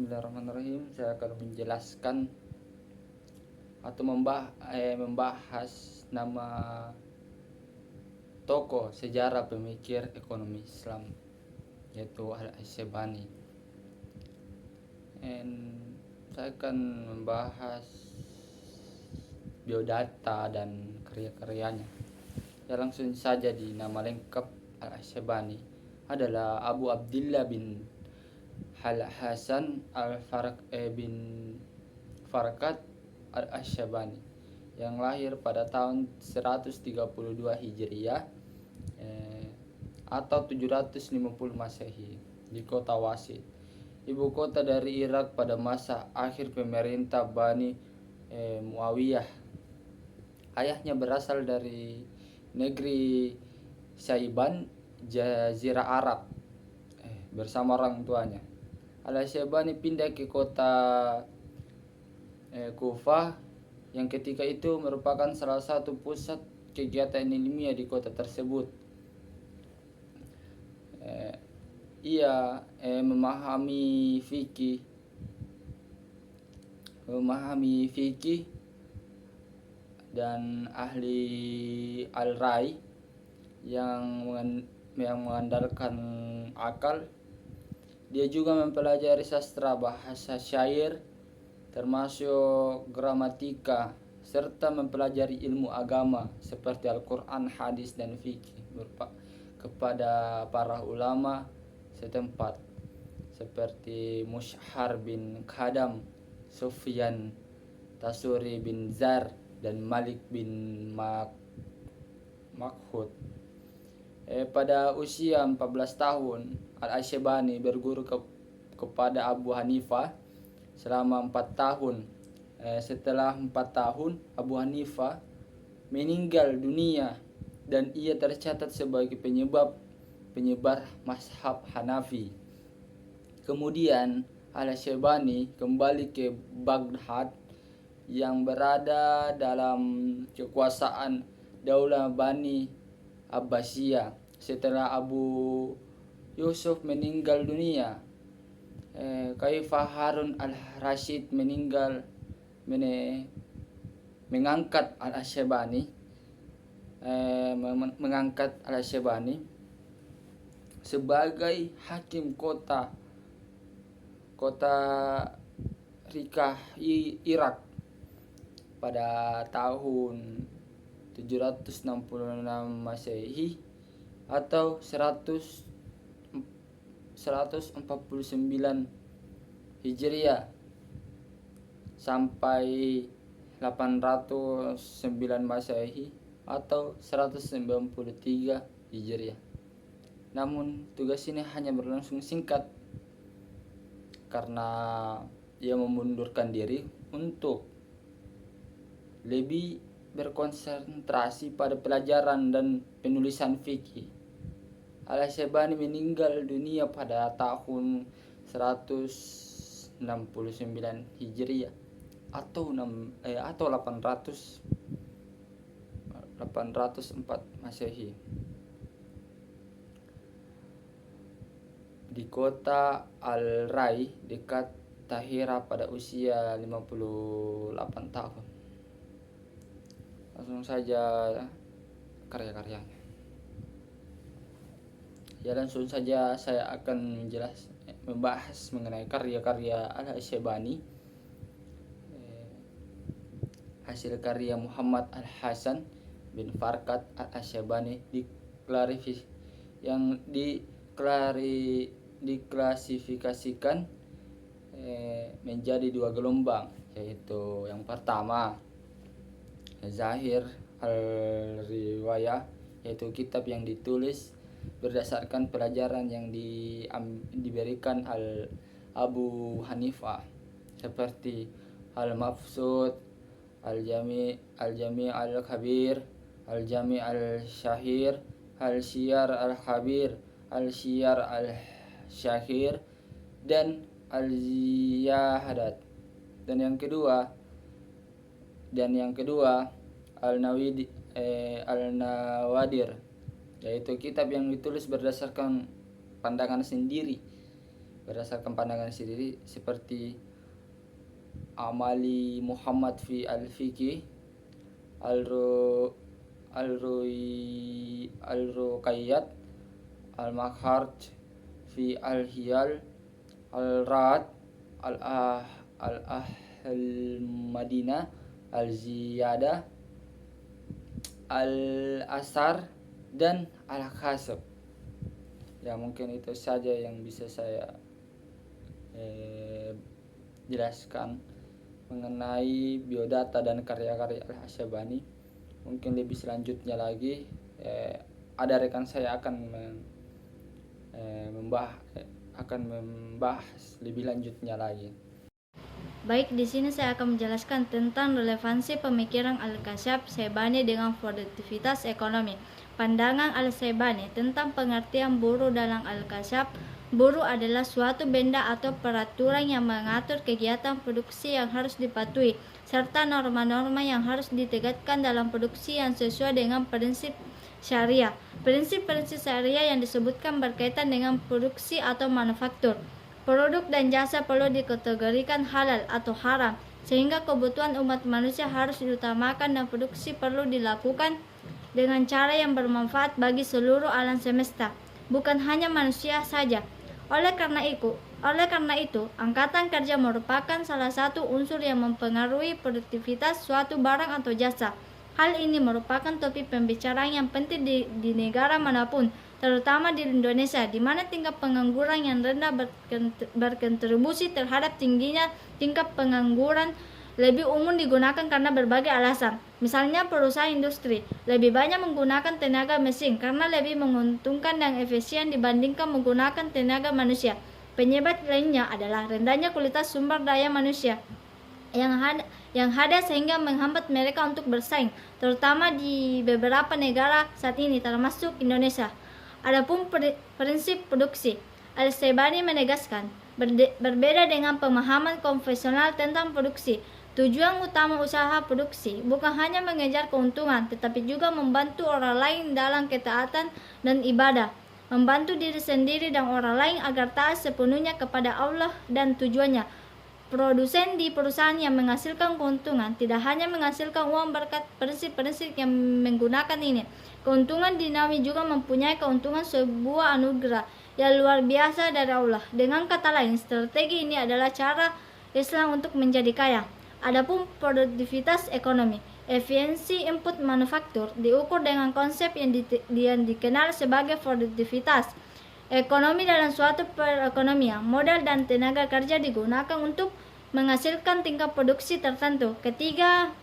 Bismillahirrahmanirrahim. Saya akan menjelaskan atau membahas nama tokoh sejarah pemikir ekonomi Islam, yaitu Al-Asy'abani. Saya akan membahas biodata dan karya-karyanya. Ya, langsung saja. Di nama lengkap Al-Asy'abani adalah Abu Abdillah bin Hasan bin Farqad Al-Asy'abani yang lahir pada tahun 132 Hijriah atau 750 Masehi di kota Wasit, ibu kota dari Irak pada masa akhir pemerintah Bani Muawiyah. Ayahnya berasal dari negeri Syaiban, Jazirah Arab, bersama orang tuanya. Al-Asy'abani pindah ke kota Kufah yang ketika itu merupakan salah satu pusat kegiatan ilmiah di kota tersebut. Ia memahami fikih dan ahli al-rai yang mengandalkan akal. Dia juga mempelajari sastra bahasa syair termasuk gramatika, serta mempelajari ilmu agama seperti Al-Quran, hadis, dan fikih kepada para ulama setempat seperti Mush'ar bin Khadam, Sufyan Tasuri bin Zar, dan Malik bin Makhud. Pada usia 14 tahun, Al-Asy'abani berguru kepada Abu Hanifah selama 4 tahun. Setelah 4 tahun, Abu Hanifah meninggal dunia dan ia tercatat sebagai penyebar mazhab Hanafi. Kemudian Al-Asy'abani kembali ke Baghdad yang berada dalam kekuasaan Daulah Bani Abbasiyah setelah Abu Yusuf meninggal dunia. Khalifah Harun al-Rashid mengangkat Al-Asy'abani sebagai hakim kota Rikah, Irak pada tahun 766 Masehi atau 149 Hijriah sampai 809 Masehi atau 193 Hijriah. Namun tugas ini hanya berlangsung singkat karena ia memundurkan diri untuk lebih berkonsentrasi pada pelajaran dan penulisan fikih. Al-Asy'abani meninggal dunia pada tahun 169 Hijriah atau 804 Masehi di kota Al-Rai dekat Tahira pada usia 58 tahun. Langsung saja karya-karyanya. Ya, langsung saja saya akan membahas mengenai karya-karya Al-Asy'abani. Hasil karya Muhammad Al-Hasan bin Farqad Al-Asy'abani diklasifikasikan menjadi 2 gelombang, yaitu yang pertama Zahir al-Riwayah, yaitu kitab yang ditulis berdasarkan pelajaran yang diberikan Abu Hanifah seperti Al-Mabsut, Al-Jami' al-Kabir, Al-Jami' al-Syahir, Al-Syiyar al-Kabir, Al-Syiyar al-Syahir, dan Al-Ziyahadat. Dan yang kedua Al-Nawadir, yaitu kitab yang ditulis berdasarkan pandangan sendiri berdasarkan pandangan sendiri, seperti Amali Muhammad fi al-Fiqh, Al-Ruqayyat, Al-Makharj fi al-Hiyal, Al-Rad, Al-Madinah, Al-Ziyadah, Al-Asar, dan Al-Khasab. Ya, mungkin itu saja yang bisa saya jelaskan mengenai biodata dan karya-karya Al-Asyabani. Mungkin lebih selanjutnya lagi ada rekan saya akan membahas lebih lanjutnya lagi. Baik, di sini saya akan menjelaskan tentang relevansi pemikiran Al-Asyabani dengan produktivitas ekonomi. Pandangan Al-Asyabani tentang pengertian buruh dalam Al-Asyab. Buruh adalah suatu benda atau peraturan yang mengatur kegiatan produksi yang harus dipatuhi, serta norma-norma yang harus ditegakkan dalam produksi yang sesuai dengan prinsip syariah. Prinsip-prinsip syariah yang disebutkan berkaitan dengan produksi atau manufaktur. Produk dan jasa perlu dikategorikan halal atau haram, sehingga kebutuhan umat manusia harus diutamakan dan produksi perlu dilakukan dengan cara yang bermanfaat bagi seluruh alam semesta, bukan hanya manusia saja. Oleh karena itu, angkatan kerja merupakan salah satu unsur yang mempengaruhi produktivitas suatu barang atau jasa. Hal ini merupakan topik pembicaraan yang penting di negara manapun, terutama di Indonesia, di mana tingkat pengangguran yang rendah berkontribusi terhadap tingginya tingkat pengangguran. Lebih umum digunakan karena berbagai alasan. Misalnya perusahaan industri lebih banyak menggunakan tenaga mesin karena lebih menguntungkan dan efisien dibandingkan menggunakan tenaga manusia. Penyebab lainnya adalah rendahnya kualitas sumber daya manusia yang ada sehingga menghambat mereka untuk bersaing, terutama di beberapa negara saat ini termasuk Indonesia. Adapun prinsip produksi, Al-Asyabani menegaskan, berbeda dengan pemahaman konvensional tentang produksi, tujuan utama usaha produksi bukan hanya mengejar keuntungan, tetapi juga membantu orang lain dalam ketaatan dan ibadah, membantu diri sendiri dan orang lain agar taat sepenuhnya kepada Allah dan tujuannya. Produsen di perusahaan yang menghasilkan keuntungan tidak hanya menghasilkan uang berkat prinsip-prinsip yang menggunakan ini. Keuntungan dinami juga mempunyai keuntungan sebuah anugerah yang luar biasa dari Allah. Dengan kata lain, strategi ini adalah cara Islam untuk menjadi kaya. Adapun produktivitas ekonomi, efisiensi input manufaktur diukur dengan konsep yang dikenal sebagai produktivitas ekonomi dalam suatu perekonomian. Modal dan tenaga kerja digunakan untuk menghasilkan tingkat produksi tertentu. Ketika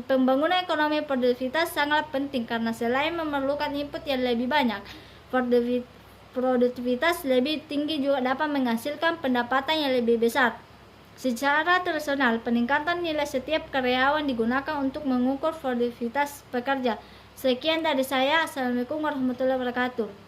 pembangunan ekonomi, produktivitas sangat penting karena selain memerlukan input yang lebih banyak, produktivitas lebih tinggi juga dapat menghasilkan pendapatan yang lebih besar. Secara tradisional, peningkatan nilai setiap karyawan digunakan untuk mengukur produktivitas pekerja. Sekian dari saya. Assalamualaikum warahmatullahi wabarakatuh.